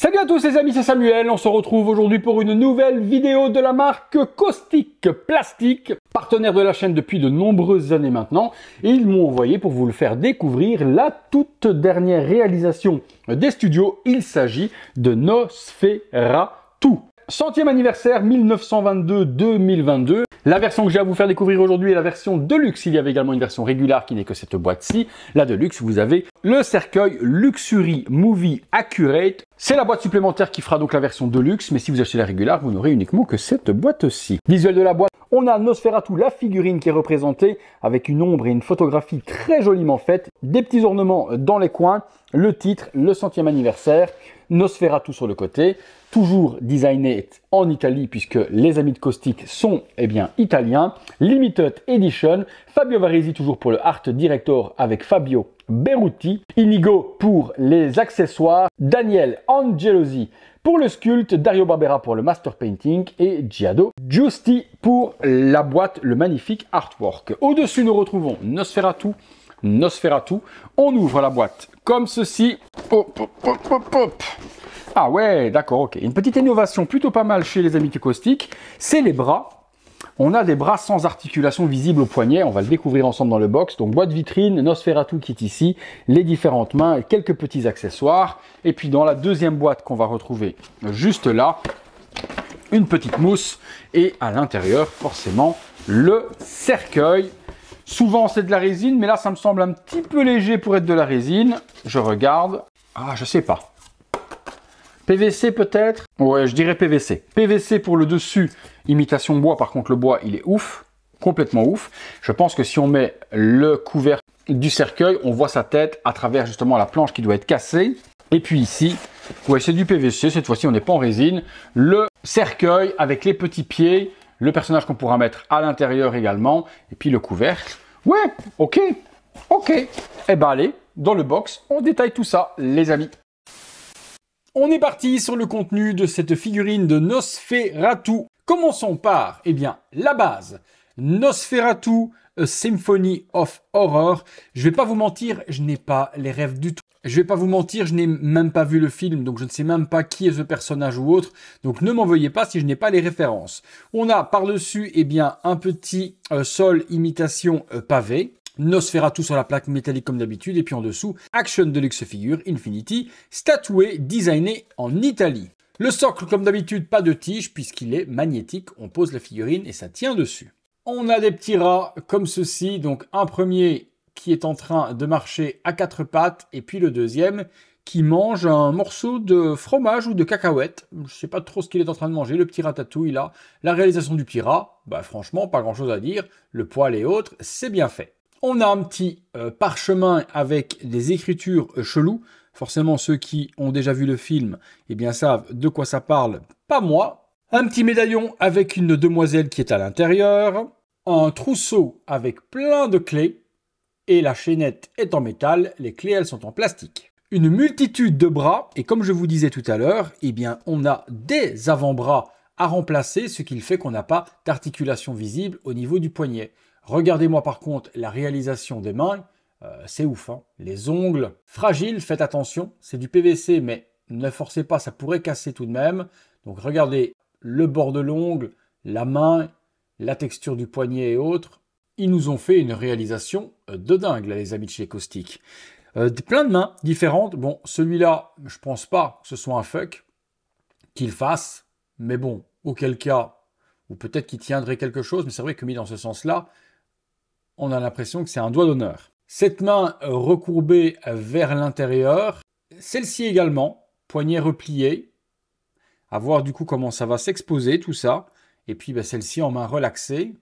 Salut à tous les amis, c'est Samuel, on se retrouve aujourd'hui pour une nouvelle vidéo de la marque Caustic Plastique, partenaire de la chaîne depuis de nombreuses années maintenant, et ils m'ont envoyé pour vous le faire découvrir la toute dernière réalisation des studios. Il s'agit de Nosferatu. 100e anniversaire 1922-2022. La version que j'ai à vous faire découvrir aujourd'hui est la version Deluxe. Il y avait également une version régulière qui n'est que cette boîte-ci. La Deluxe, vous avez le cercueil Luxury Movie Accurate. C'est la boîte supplémentaire qui fera donc la version Deluxe, mais si vous achetez la régulière, vous n'aurez uniquement que cette boîte-ci. Visuel de la boîte, on a Nosferatu, la figurine qui est représentée avec une ombre et une photographie très joliment faite, des petits ornements dans les coins, le titre, le 100e anniversaire, Nosferatu sur le côté, toujours designé en Italie puisque les amis de Caustic sont italiens, Limited Edition, Fabio Varese toujours pour le Art Director avec Fabio Berruti, Inigo pour les accessoires, Daniel Angelosi pour le sculpte, Dario Barbera pour le master painting et Giado Giusti pour la boîte, le magnifique artwork. Au-dessus, nous retrouvons Nosferatu. On ouvre la boîte comme ceci. Hop, hop, hop, hop, hop. Ah ouais, d'accord, ok. Une petite innovation plutôt pas mal chez les amis de Caustic, c'est les bras. On a des bras sans articulation visible au poignet, on va le découvrir ensemble dans le box. Donc boîte vitrine, Nosferatu qui est ici, les différentes mains et quelques petits accessoires. Et puis dans la deuxième boîte qu'on va retrouver juste là, une petite mousse et à l'intérieur forcément le cercueil. Souvent c'est de la résine, mais là ça me semble un petit peu léger pour être de la résine. Je regarde, ah je sais pas. PVC peut-être? Ouais, je dirais PVC. PVC pour le dessus, imitation bois. Par contre, le bois, il est ouf, complètement ouf. Je pense que si on met le couvercle du cercueil, on voit sa tête à travers justement la planche qui doit être cassée. Et puis ici, ouais, c'est du PVC. Cette fois-ci, on n'est pas en résine. Le cercueil avec les petits pieds, le personnage qu'on pourra mettre à l'intérieur également. Et puis le couvercle. Ouais, ok. Eh ben allez, dans le box, on détaille tout ça, les amis. On est parti sur le contenu de cette figurine de Nosferatu. Commençons par, la base. Nosferatu, A Symphony of Horror. Je vais pas vous mentir, je n'ai pas les rêves du tout. Je vais pas vous mentir, je n'ai même pas vu le film, donc je ne sais même pas qui est ce personnage ou autre. Donc ne m'en veuillez pas si je n'ai pas les références. On a par-dessus, un petit sol imitation pavé. Nosferatu sur la plaque métallique comme d'habitude, et puis en dessous, Action Deluxe Figure Infinity, statué, designé en Italie. Le socle, comme d'habitude, pas de tige, puisqu'il est magnétique, on pose la figurine et ça tient dessus. On a des petits rats comme ceci, donc un premier qui est en train de marcher à quatre pattes, et puis le deuxième qui mange un morceau de fromage ou de cacahuète. Je ne sais pas trop ce qu'il est en train de manger, le petit ratatouille là. La réalisation du petit rat, franchement, pas grand chose à dire, le poil et autres, c'est bien fait. On a un petit parchemin avec des écritures cheloues. Forcément, ceux qui ont déjà vu le film, savent de quoi ça parle, pas moi. Un petit médaillon avec une demoiselle qui est à l'intérieur. Un trousseau avec plein de clés. Et la chaînette est en métal, les clés, elles sont en plastique. Une multitude de bras. Et comme je vous disais tout à l'heure, on a des avant-bras à remplacer, ce qui fait qu'on n'a pas d'articulation visible au niveau du poignet. Regardez-moi par contre la réalisation des mains, c'est ouf, hein. Les ongles fragiles, faites attention, c'est du PVC, mais ne forcez pas, ça pourrait casser tout de même. Donc regardez le bord de l'ongle, la main, la texture du poignet et autres. Ils nous ont fait une réalisation de dingue, là, les amis de chez Caustic. Plein de mains différentes. Bon, celui-là, je pense pas que ce soit un fuck qu'il fasse, mais bon, auquel cas, ou peut-être qu'il tiendrait quelque chose, mais c'est vrai que mis dans ce sens-là, on a l'impression que c'est un doigt d'honneur. Cette main recourbée vers l'intérieur, celle-ci également, poignet replié, à voir du coup comment ça va s'exposer tout ça, et puis celle-ci en main relaxée.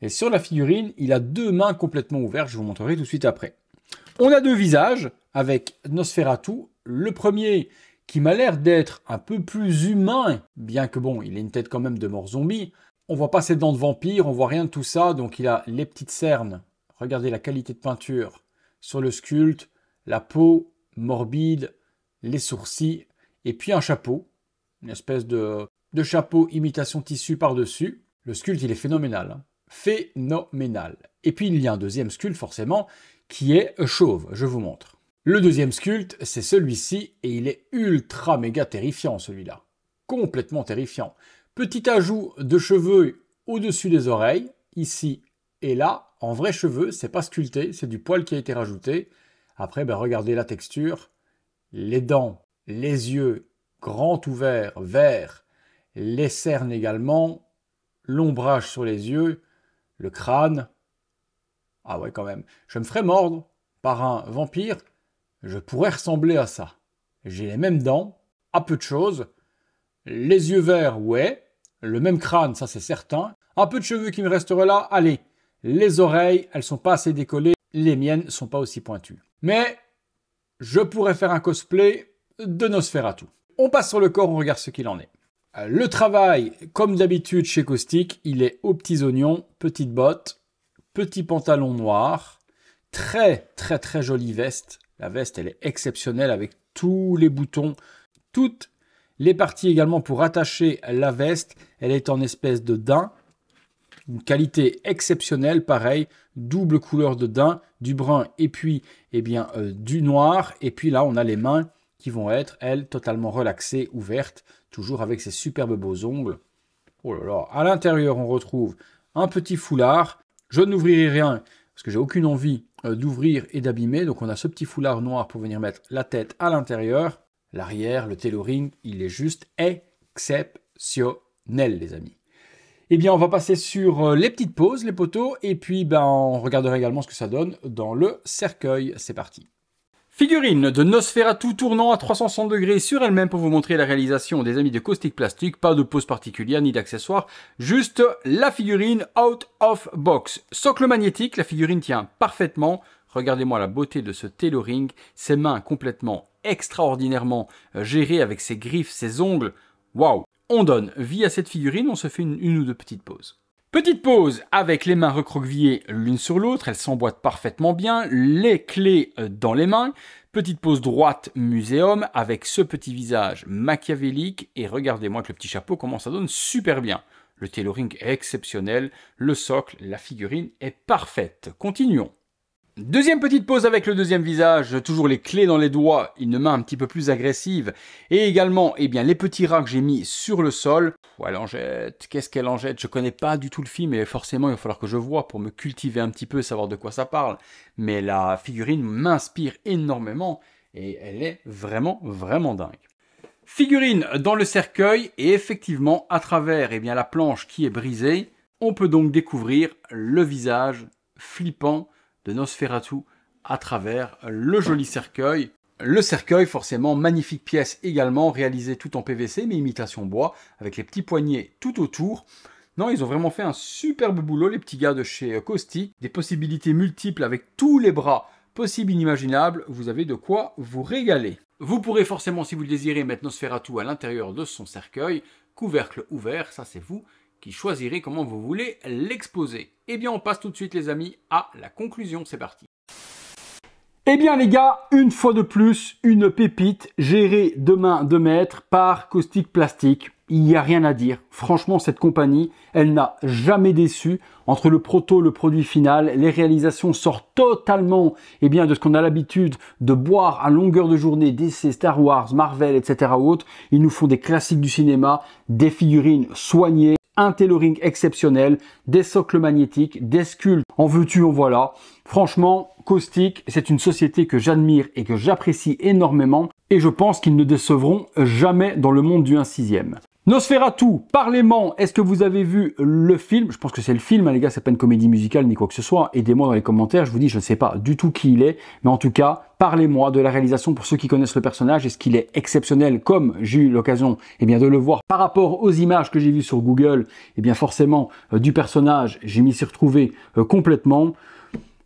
Et sur la figurine, il a deux mains complètement ouvertes, je vous montrerai tout de suite après. On a deux visages avec Nosferatu, le premier qui m'a l'air d'être un peu plus humain, bien que bon, il a une tête quand même de mort zombie. On voit pas ses dents de vampire, on voit rien de tout ça, donc il a les petites cernes. Regardez la qualité de peinture sur le sculpte, la peau morbide, les sourcils, et puis un chapeau, une espèce de chapeau imitation tissu par-dessus. Le sculpte, il est phénoménal, hein. Phénoménal. Et puis il y a un deuxième sculpte forcément, qui est chauve, je vous montre. Le deuxième sculpte, c'est celui-ci, et il est ultra méga terrifiant celui-là. Complètement terrifiant. Petit ajout de cheveux au-dessus des oreilles, ici et là. En vrai cheveux, c'est pas sculpté, c'est du poil qui a été rajouté. Après, ben, regardez la texture. Les dents, les yeux, grands ouverts, verts. Les cernes également. L'ombrage sur les yeux. Le crâne. Ah ouais, quand même. Je me ferais mordre par un vampire. Je pourrais ressembler à ça. J'ai les mêmes dents, à peu de choses. Les yeux verts, ouais. Le même crâne, ça c'est certain. Un peu de cheveux qui me resteraient là, allez. Les oreilles, elles sont pas assez décollées. Les miennes sont pas aussi pointues. Mais je pourrais faire un cosplay de Nosferatu. On passe sur le corps, on regarde ce qu'il en est. Le travail, comme d'habitude chez Caustic, il est aux petits oignons, petites bottes, petit pantalon noir, très jolie veste. La veste, elle est exceptionnelle avec tous les boutons, toutes les parties également pour attacher la veste. Elle est en espèce de daim, une qualité exceptionnelle, pareil, double couleur de daim, du brun et puis du noir. Et puis là, on a les mains qui vont être, elles, totalement relaxées, ouvertes, toujours avec ces superbes beaux ongles. Oh là là, à l'intérieur, on retrouve un petit foulard. Je n'ouvrirai rien parce que j'ai aucune envie d'ouvrir et d'abîmer. Donc on a ce petit foulard noir pour venir mettre la tête à l'intérieur. L'arrière, le tailoring, il est juste exceptionnel, les amis. Eh bien, on va passer sur les petites poses, les poteaux, et puis on regardera également ce que ça donne dans le cercueil. C'est parti. Figurine de Nosferatu tournant à 360 degrés sur elle-même pour vous montrer la réalisation des amis de Caustic Plastic. Pas de pose particulière ni d'accessoires, juste la figurine out of box. Socle magnétique, la figurine tient parfaitement. Regardez-moi la beauté de ce tailoring, ses mains complètement extraordinairement gérées avec ses griffes, ses ongles. Waouh! On donne vie à cette figurine, on se fait une ou deux petites pauses. Petite pause avec les mains recroquevillées l'une sur l'autre, elles s'emboîtent parfaitement bien, les clés dans les mains. Petite pause droite muséum avec ce petit visage machiavélique et regardez-moi que le petit chapeau comment ça donne super bien. Le tailoring est exceptionnel, le socle, la figurine est parfaite. Continuons. Deuxième petite pause avec le deuxième visage, toujours les clés dans les doigts, une main un petit peu plus agressive. Et également, les petits rats que j'ai mis sur le sol. Elle en jette, qu'est-ce qu'elle en jette? Je connais pas du tout le film et forcément il va falloir que je voie pour me cultiver un petit peu, savoir de quoi ça parle. Mais la figurine m'inspire énormément et elle est vraiment dingue. Figurine dans le cercueil et effectivement à travers la planche qui est brisée, on peut donc découvrir le visage flippant de Nosferatu à travers le joli cercueil. Le cercueil, forcément, magnifique pièce également, réalisée tout en PVC, mais imitation bois, avec les petits poignets tout autour. Non, ils ont vraiment fait un superbe boulot, les petits gars de chez Caustic. Des possibilités multiples avec tous les bras possibles, inimaginables. Vous avez de quoi vous régaler. Vous pourrez forcément, si vous le désirez, mettre Nosferatu à l'intérieur de son cercueil. Couvercle ouvert, ça c'est vous qui choisirez comment vous voulez l'exposer. Eh bien, on passe tout de suite, les amis, à la conclusion. C'est parti. Eh bien, les gars, une fois de plus, une pépite gérée de main de maître par Caustic Plastic. Il n'y a rien à dire. Franchement, cette compagnie, elle n'a jamais déçu. Entre le proto, le produit final, les réalisations sortent totalement de ce qu'on a l'habitude de boire à longueur de journée, DC, Star Wars, Marvel, etc. ou autres. Ils nous font des classiques du cinéma, des figurines soignées, un tailoring exceptionnel, des socles magnétiques, des sculptes, en veux-tu, en voilà. Franchement, Caustic, c'est une société que j'admire et que j'apprécie énormément et je pense qu'ils ne décevront jamais dans le monde du 1/6. Nosferatu, parlez-moi, est-ce que vous avez vu le film? Je pense que c'est le film, les gars, c'est pas une comédie musicale ni quoi que ce soit. Aidez-moi dans les commentaires, je vous dis, je ne sais pas du tout qui il est, mais en tout cas, parlez-moi de la réalisation pour ceux qui connaissent le personnage. Est-ce qu'il est exceptionnel comme j'ai eu l'occasion de le voir par rapport aux images que j'ai vues sur Google? Forcément, du personnage, j'ai m'y suis retrouvé complètement.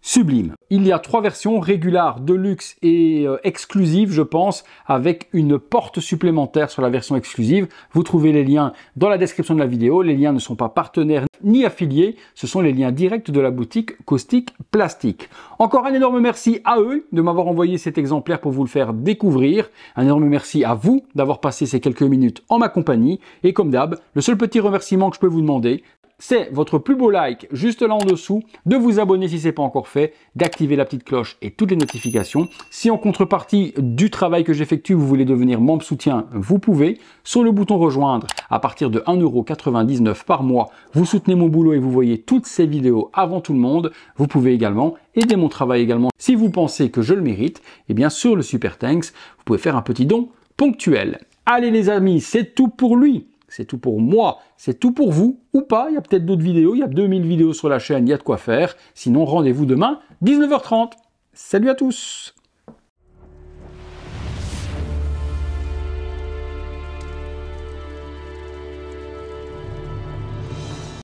Sublime. Il y a 3 versions, Regular, Deluxe et exclusive, je pense, avec une porte supplémentaire sur la version exclusive. Vous trouvez les liens dans la description de la vidéo. Les liens ne sont pas partenaires ni affiliés, ce sont les liens directs de la boutique Caustic Plastic. Encore un énorme merci à eux de m'avoir envoyé cet exemplaire pour vous le faire découvrir. Un énorme merci à vous d'avoir passé ces quelques minutes en ma compagnie. Et comme d'hab, le seul petit remerciement que je peux vous demander, c'est votre plus beau like juste là en dessous, de vous abonner si ce n'est pas encore fait, d'activer la petite cloche et toutes les notifications. Si en contrepartie du travail que j'effectue, vous voulez devenir membre soutien, vous pouvez. Sur le bouton rejoindre, à partir de 1,99 € par mois, vous soutenez mon boulot et vous voyez toutes ces vidéos avant tout le monde. Vous pouvez également aider mon travail également. Si vous pensez que je le mérite, et bien sur le Super Thanks, vous pouvez faire un petit don ponctuel. Allez les amis, c'est tout pour lui. C'est tout pour moi, c'est tout pour vous, ou pas, il y a peut-être d'autres vidéos, il y a 2000 vidéos sur la chaîne, il y a de quoi faire. Sinon, rendez-vous demain, 19 h 30. Salut à tous!